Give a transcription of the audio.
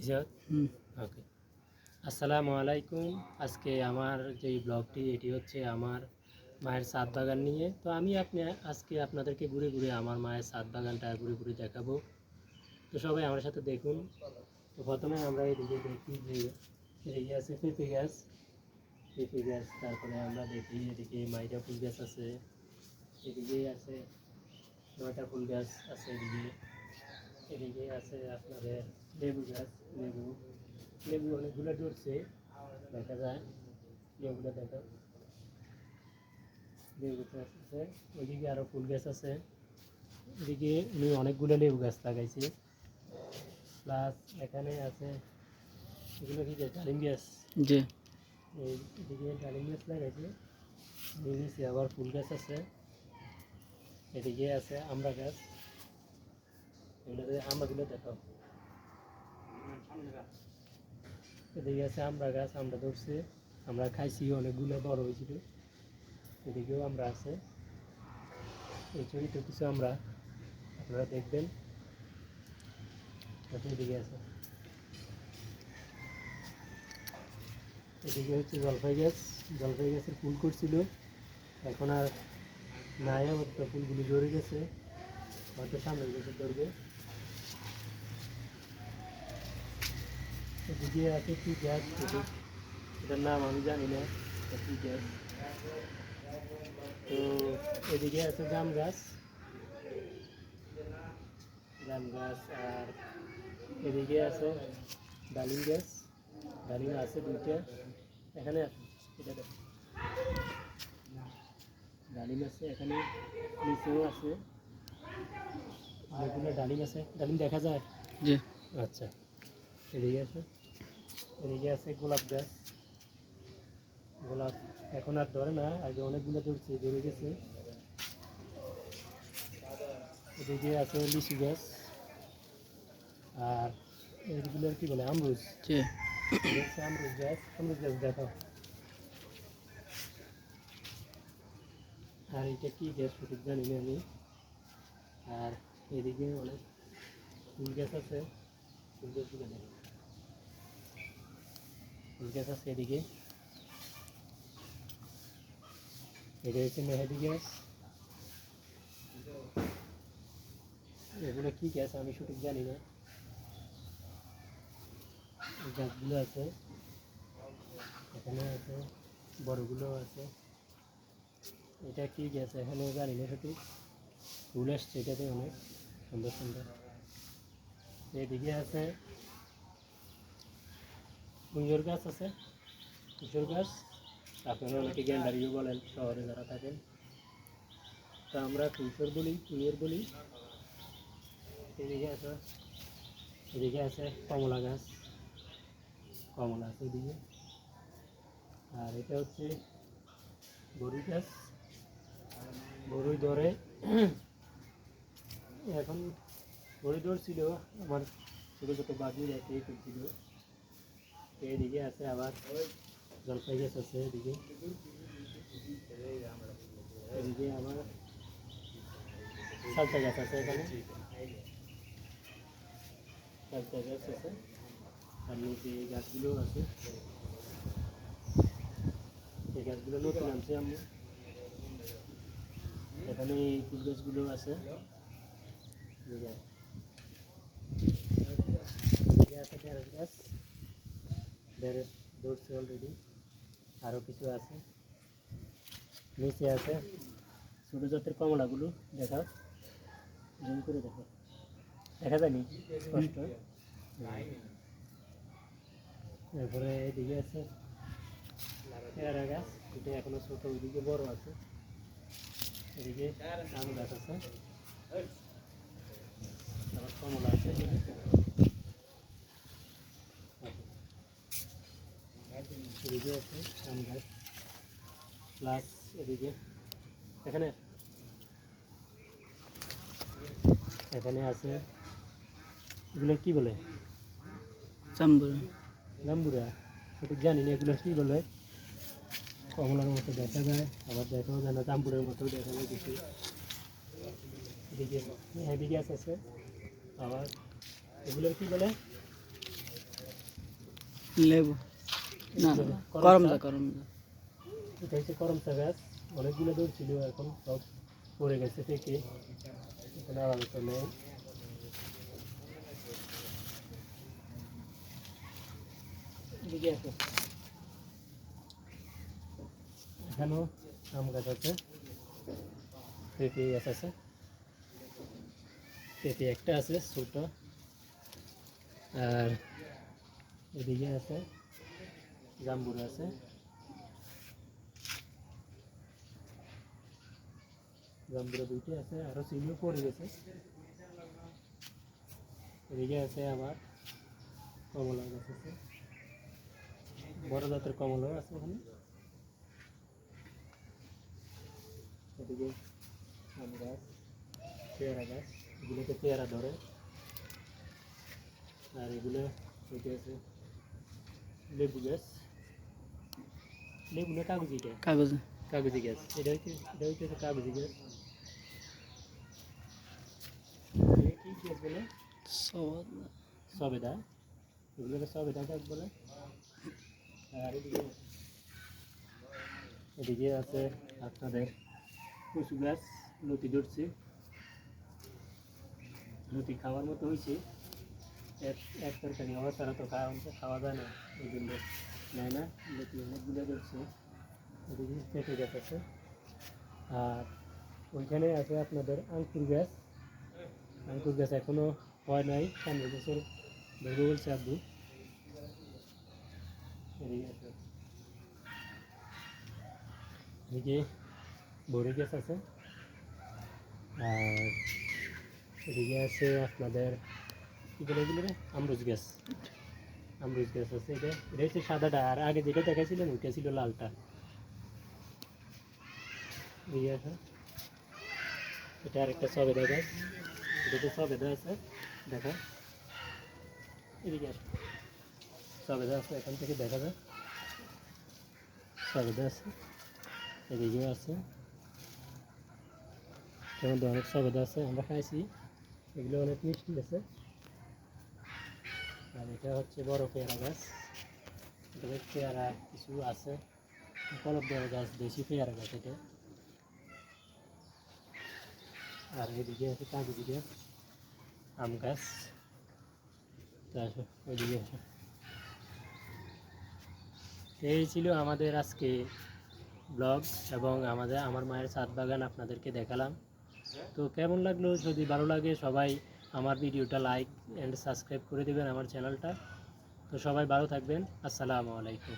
ওকে, আসসালামু আলাইকুম। আজকে আমার যে ব্লগটি এটি হচ্ছে আমার মায়ের ছাদ বাগান নিয়ে। তো আমি আজকে আপনাদেরকে ঘুরে ঘুরে আমার মায়ের ছাদ বাগানটা ঘুরে ঘুরে দেখাবো। তো সবাই আমার সাথে দেখুন। তো প্রথমে আমরা এদিকে দেখি যে এদিকে আছে পেঁপে গাছ, তারপরে আমরা দেখি এদিকে মাইরা ফুল গাছ আছে, এদিকে আছে নয়টা ফুল গাছ আছে, এদিকে আছে আপনাদের লেবু গাছ, লেবু অনেকগুলো ধরছে, দেখা যায় লেবুটা দেখা, লেবু গাছ আছে, ওইদিকে আরও ফুল গাছ আছে। এদিকে উনি অনেকগুলো লেবু গাছ লাগাইছে, প্লাস এখানে আছে এগুলো কি গাছ, ডালিম গাছ। জি। এদিকে ডালিম গাছ লাগাইছে, এদিকে আবার ফুল গাছ আছে, এদিকে আছে আমড়া গাছ। এগুলোতে আমড়াগুলো দেখো, এদিকে আছে আমড়া গাছ, আমরা ধরছে, আমরা খাইছি, অনেকগুলো বড় হয়েছিল। এদিকেও আমরা আছে, এই ছবিতে কিছু আমরা আপনারা দেখবেন। এদিকে আছে, এদিকে হচ্ছে জলপাই গাছের ফুল করছিল, এখন আর নাই, অবশ্য ফুলগুলি ধরে গেছে, হয়তো সামনের বছর ধরবে। এদিকে আছে কি গাছ, এটার নাম আমি জানি না কি গাছ। তো এদিকে আছে জাম গাছ, আর এদিকে আছে ডালিম গাছ, ডালিম আছে দুইটা এখানে, এটা দেখো ডালিম আছে এখানে, নিচেও আছে অনেকগুলো ডালিম আছে। ডালিম দেখা যায়? জি। আচ্ছা, এদিকে আছে গোলাপ গাছ, গোলাপ এখন আর ধরে না, আগে অনেকগুলো ধরে গেছে। এদিকে আছে লিচু গাছ, আর এইগুলো কি বলে, আমরুজ। জি। আমরুজ গাছ দেখো। আর এটা কি গাছ সঠিক জানি না আমি। আর এদিকে অনেক ফুল গাছ আছে, ফুল গাছগুলো দেখো, ফুল গাছ আছে এদিকে। এটা হচ্ছে মেহেদি গাছ। এগুলো কি গাছ আমি সঠিক জানি না, গাছগুলো আছে এখানে, আছে বড়গুলো আছে। এটা কি গাছ এখানে জানি না সঠিক, ফুল আসছে এটাতে অনেক সুন্দর সুন্দর। এদিকে আছে কুঁজোর গাছ আছে, কুঁজোর গাছ আপনারা অনেকে গ্যান্ডারিও বলেন শহরে যারা থাকেন, তা আমরা কুঁজোর বলি। এদিকে আছে কমলা গাছ, কমলা আছে এদিকে। আর এটা হচ্ছে বড়ই গাছ, বড়ই ধরে, এখন বড়ই ধরছিল, আমার ছোটো ছোটো বাকি রেখে করছিল। এদিকে আছে আবার জলপাই গাছ আছে, এদিকে আবার সালতা গাছ আছে, এখানে সালতা গাছ আছে, আর নিচে এই গাছগুলো আছে, এই গাছগুলো নতুন আনছি আমি। এখানে এই ফুল গাছগুলো আছে, আছে ঢেঁড়স গাছ, ঢেঁড়স ধরছে অলরেডি, আরও কিছু আছে। নিচে আছে ছোটো জাতের কমলাগুলো, দেখাও, জুম করে দেখো, দেখা যায়নি স্পষ্ট। এরপরে এদিকে আছে পেয়ারা গাছ, এটা এখনো ছোটো, ওইদিকে বড় আছে। এদিকে আম গাছ আছে, আবার কমলা আছে, এদিকে আছে আম গাছ, প্লাস এদিকে এখানে আছে, এগুলো কি বলে, জাম্বুরা, সঠিক জানি না এগুলো কি বলে। কমলার মতো দেখা যায়, আবার দেখাও যায় না, জাম্বুরের মতো দেখা যায় কিছু। এদিকে হেভি গাছ আছে, আবার এগুলোর কি বলে, লেবু না এটা করম চা। দা করম দা। এটা হচ্ছে করম চা গাছ, অনেকগুলো দূর ছিল, এখন সব পড়ে গেছে থেকে, এখন আপাতত নেই। এদিকে আছে, এখানেও আম গাছ আছে, পেঁপে গাছ আছে, পেঁপে একটা আছে ছোট, আর এদিকে আছে জাম্বুর আছে, জাম্বুরা দুইটা আছে, আরো চিনিও পড়ে গেছে। এদিকে আছে আমার কমলা গাছ আছে, বড় জাতের কমলাও আছে ওখানে। এদিকে আম গাছ, পেয়ারা গাছ, এগুলোতে পেয়ারা ধরে, আর এগুলো ওইটা আছে লেবু গাছ, লেবু না কাগজি গাছ, কাগজে কাগজি গাছ, এটা হচ্ছে কাগজি গাছ। এটা কি গাছ বলে? সবাদ সবেদা, এগুলোকে সবেদা গাছ বলে। আর এদিকে আছে আপনাদের কচু গাছ, লতি ধরছে, লতি খাওয়ার মতো হয়েছে, এক এক তরকারি হওয়া ছাড়া তো খাওয়া যায় না, এই জন্য নেয় না, লতি অনেকগুলো ধরছে। এদিকে পেঁপে গাছ আছে, আর ওইখানে আছে আপনাদের আঙ্কুর গাছ, আঙ্কুর গাছ এখনো হয় নাই, সামনের বছর ধরবো বলছে আব্বু। এদিকে আছে, এদিকে বড়ি গাছ আছে, আর এদিকে আছে আপনাদের কী বলে এগুলো রে, আমরুজ গাছ, আমরুজ গাছ আছে। এটা হচ্ছে সাদাটা, আর আগে যেটা দেখাইছিলেন ওইটা ছিল লালটা। এদিকে আছে, এটা আরেকটা সবেদা গাছ, এটাতে সবেদা আছে, দেখা এদিকে আছে, সবেদা আছে, এখান থেকে দেখা যায় সবেদা আছে, এদিকেও আছে, যেমন অনেক সবেদা আছে, আমরা খাইছি, এগুলো অনেক মিষ্টি আছে। আর এটা হচ্ছে বড় পেয়ারা গাছ, এটা পেয়ারা কিছু আছে, কলম দেওয়া গাছ, দেশি পেয়ারা গাছ এটা। আর এদিকে আছে কাগজি গাছ, আম গাছ, তারপর ওইদিকে আছে। এই ছিল আমাদের আজকে ব্লগ, এবং আমার মায়ের ছাদ বাগান আপনাদেরকে দেখালাম। তো কেমন লাগলো, যদি ভালো লাগে সবাই আমার ভিডিওটা লাইক অ্যান্ড সাবস্ক্রাইব করে দেবেন আমার চ্যানেলটা। তো সবাই ভালো থাকবেন, আসসালামু আলাইকুম।